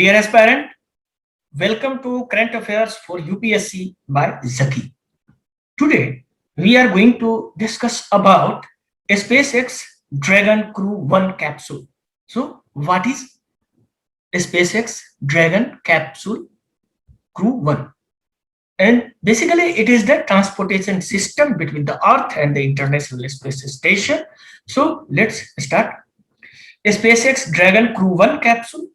Dear aspirant, welcome to Current Affairs for UPSC by Zaki. Today, we are going to discuss about SpaceX Dragon Crew 1 capsule. So, what is SpaceX Dragon Capsule Crew 1? And basically, it is the transportation system between the Earth and the International Space Station. So, let's start. SpaceX Dragon Crew 1 capsule.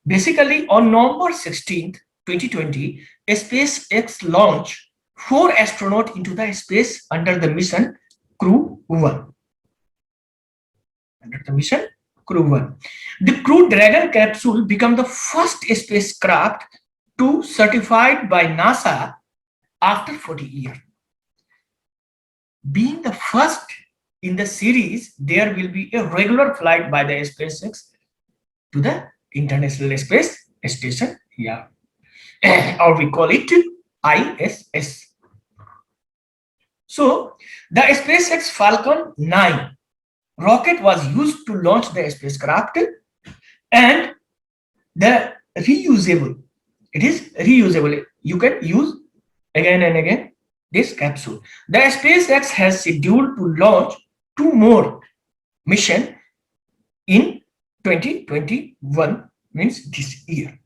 Basically, on November 16th, 2020, SpaceX launched 4 astronauts into the space under the mission Crew 1. Under the mission Crew 1. The Crew Dragon capsule became the first spacecraft to certified by NASA after 40 years. Being the first in the series, there will be a regular flight by the SpaceX to the International Space Station, or we call it ISS. So, the SpaceX Falcon 9 rocket was used to launch the spacecraft, and the reusable, it is reusable. You can use again and again this capsule. The SpaceX has scheduled to launch 2 more missions in 2021, means this year.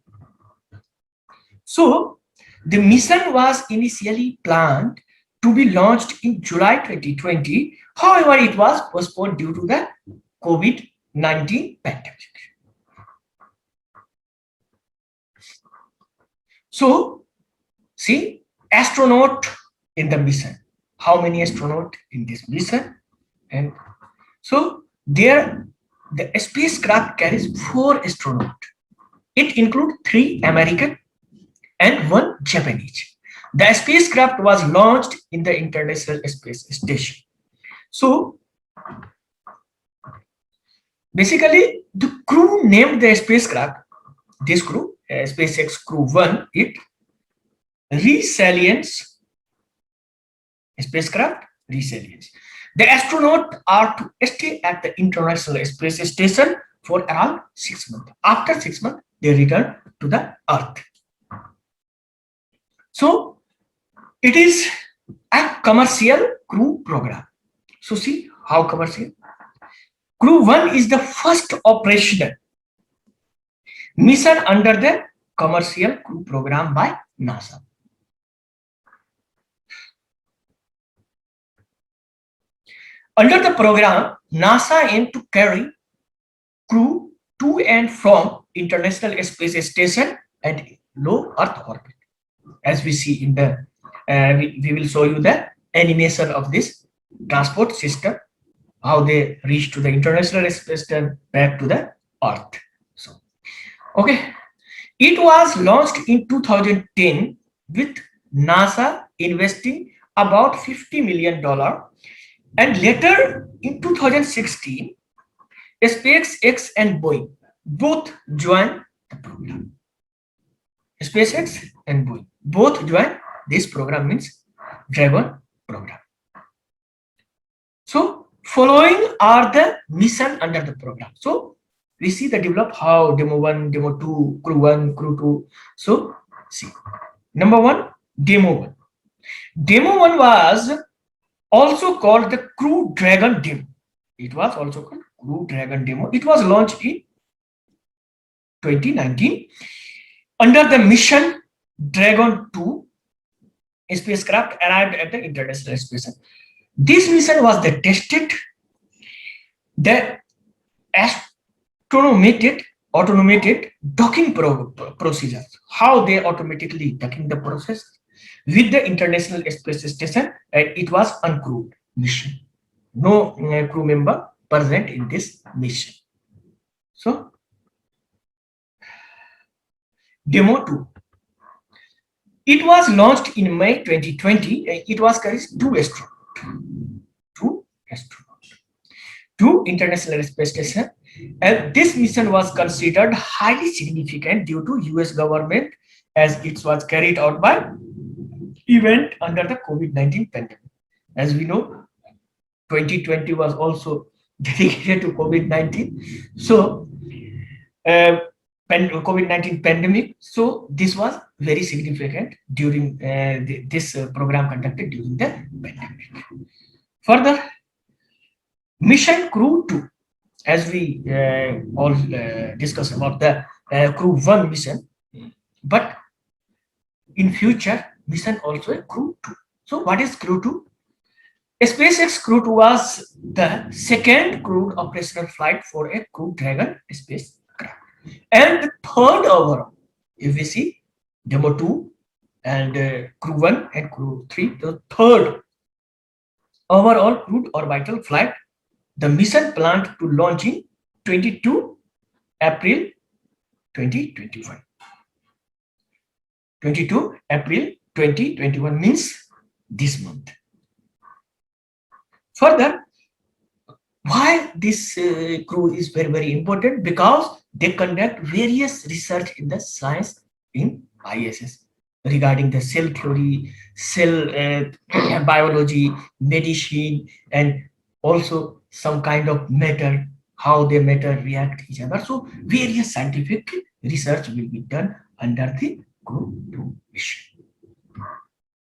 So the mission was initially planned to be launched in July 2020. However, it was postponed due to the COVID-19 pandemic. So see, astronaut in the mission. How many astronauts in this mission? And so there, the spacecraft carries 4 astronauts. It includes 3 American and 1 Japanese. The spacecraft was launched in the International Space Station. So, basically, the crew named the spacecraft, this crew, SpaceX Crew 1, it Resilience spacecraft, Resilience. The astronauts are to stay at the International Space Station for around 6 months. After 6 months, they return to the Earth. So, it is a commercial crew program. So, see how commercial. Crew 1 is the first operational mission under the commercial crew program by NASA. Under the program, NASA aimed to carry crew to and from International Space Station at low Earth orbit. As we see in the, we will show you the animation of this transport system, how they reach to the International Space Station back to the Earth. So, okay, it was launched in 2010 with NASA investing about $50 million. And later in 2016, SpaceX and Boeing both joined the program. SpaceX and Boeing both joined this program, means Dragon program. So following are the mission under the program. So we see the develop how demo 1, demo 2, crew 1, crew 2. So see, number 1, demo 1. Demo 1 was also called the Crew Dragon Demo. It was also called Crew Dragon Demo. It was launched in 2019 under the mission Dragon 2. Spacecraft arrived at the International Space Station. This mission was the tested the automated docking procedures, how they automatically docking the process with the International Space Station, and it was uncrewed mission. No crew member present in this mission. So, Demo 2. It was launched in May 2020. It was carries 2 astronauts to International Space Station. And this mission was considered highly significant due to US government, as it was carried out by event under the COVID-19 pandemic. As we know, 2020 was also dedicated to COVID-19. So COVID-19 pandemic. So this was very significant during this program conducted during the pandemic. Further, Mission Crew 2, as we all discussed about the Crew 1 mission, but in future mission also a Crew 2. So what is Crew 2? SpaceX Crew 2 was the second crewed operational flight for a Crew Dragon spacecraft, and the third overall. If we see Demo 2 and Crew 1 and Crew 3, the third overall crewed orbital flight. The mission planned to launch in 22 April 2021. 22 April 2021 means this month. Further, why this crew is very, very important? Because they conduct various research in the science in ISS regarding the cell theory, cell biology, medicine, and also some kind of matter, how they matter react each other. So various scientific research will be done under the Crew 2 mission.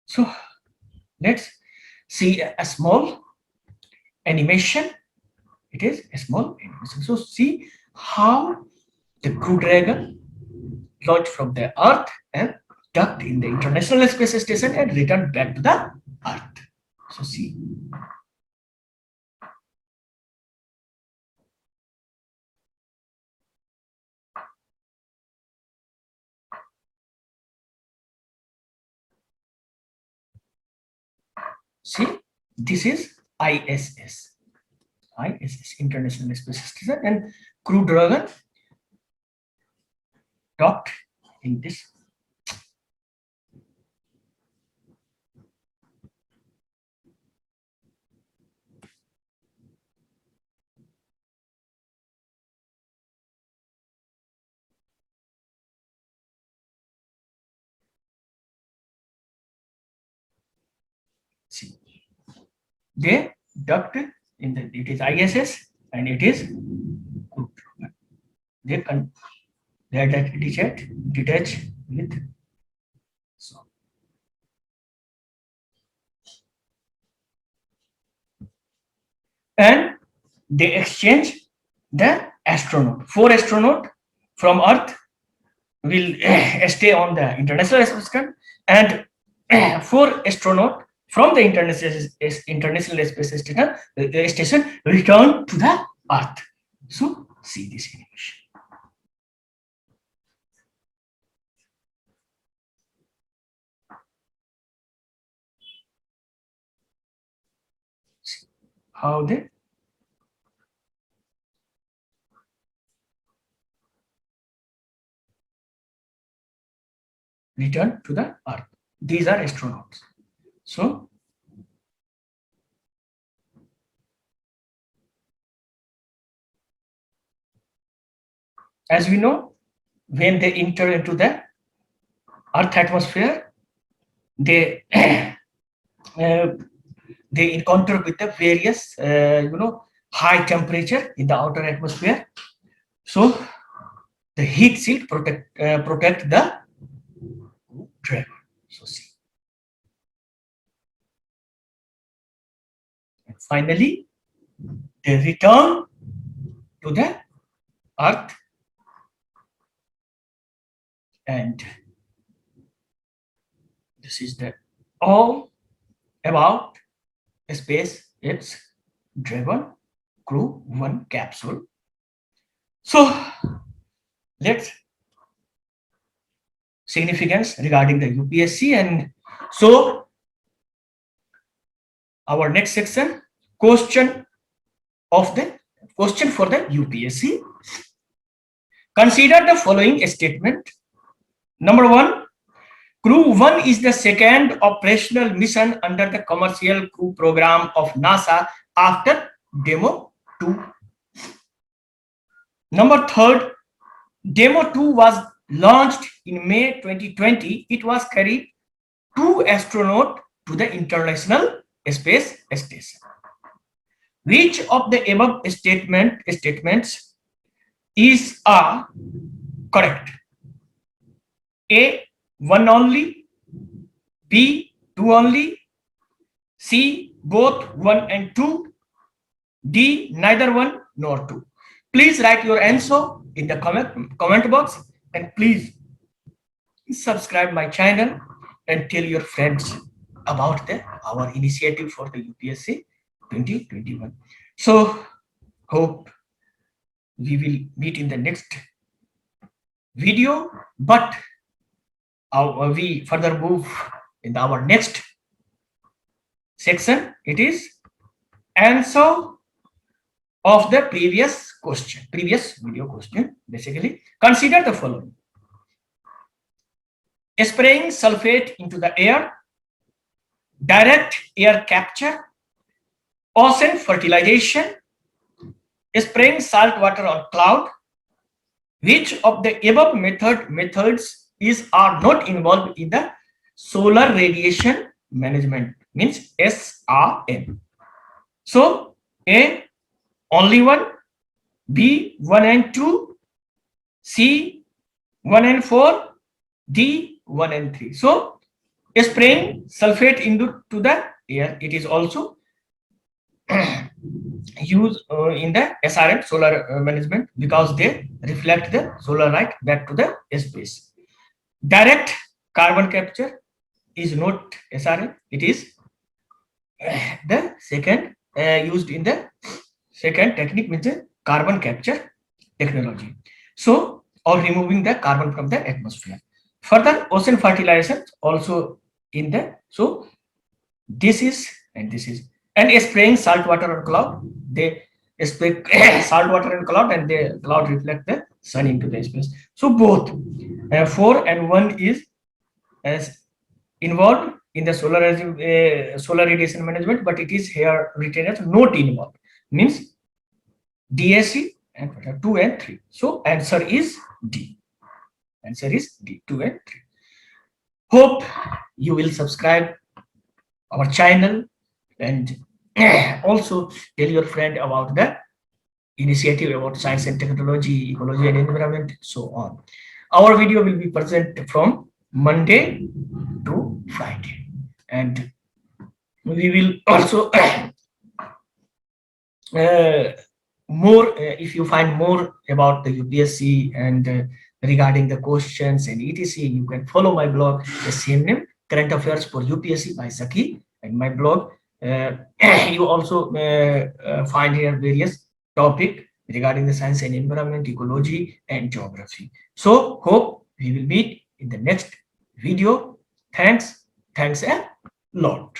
So let's see a small animation. It is a small animation. So see how the Crew Dragon launched from the Earth and docked in the International Space Station and returned back to the Earth. So see. See, this is ISS. ISS, International Space Station, and Crew Dragon docked in this. See, they docked in the, it is ISS and it is Crew Dragon. They are detached with. So and they exchange the astronaut. 4 astronauts from Earth will stay on the International Space Station, and 4 astronauts from the International Space Station return to the Earth. So see this animation. See how they return to the Earth. These are astronauts. So as we know, when they enter into the Earth atmosphere, they they encounter with the various high temperature in the outer atmosphere. So the heat shield protect the dragon. So see. And finally, they return to the Earth, and this is the all about SpaceX Dragon Crew 1 capsule. So let's significance regarding the UPSC, and so our next section, question for the UPSC. Consider the following statement. Number 1, Crew 1 is the second operational mission under the Commercial Crew Program of NASA after Demo 2. Number 3, Demo 2 was launched in May 2020. It was carried 2 astronauts to the International Space Station. Which of the above statements is correct. A, 1 only, B, 2 only, C, both 1 and 2, D, neither 1 nor 2. Please write your answer in the comment box, and please subscribe my channel and tell your friends about our initiative for the UPSC 2021. So hope we will meet in the next video, but we further move in our next section. It is answer of the previous video question. Basically, consider the following: spraying sulfate into the air, direct air capture, ocean fertilization, spraying salt water on cloud. Which of the above methods are not involved in the solar radiation management? Means SRM. So A, only 1, B, 1 and 2, C, 1 and 4, D, 1 and 3. So spraying sulfate into the air, it is also used in the SRM, solar management, because they reflect the solar light back to the space. Direct carbon capture is not SRM, it is the second used in the second technique, means carbon capture technology. So, or removing the carbon from the atmosphere. Further, ocean fertilization also in the, so this is and spraying salt water on cloud. They spray salt water on cloud, and the cloud reflect the sun into the space. So both 4 and 1 is as involved in the solar radiation management, but it is here written as not involved, means DAC and 2 and 3. So answer is D. Answer is D, 2 and 3. Hope you will subscribe our channel and also tell your friend about the initiative about science and technology, ecology and environment, so on. Our video will be present from Monday to Friday, and we will also more if you find more about the UPSC and regarding the questions and etc, you can follow my blog, the same name, Current Affairs for UPSC by Saki, and my blog. You also find here various topic regarding the science and environment, ecology and geography. So hope we will meet in the next video. Thanks a lot.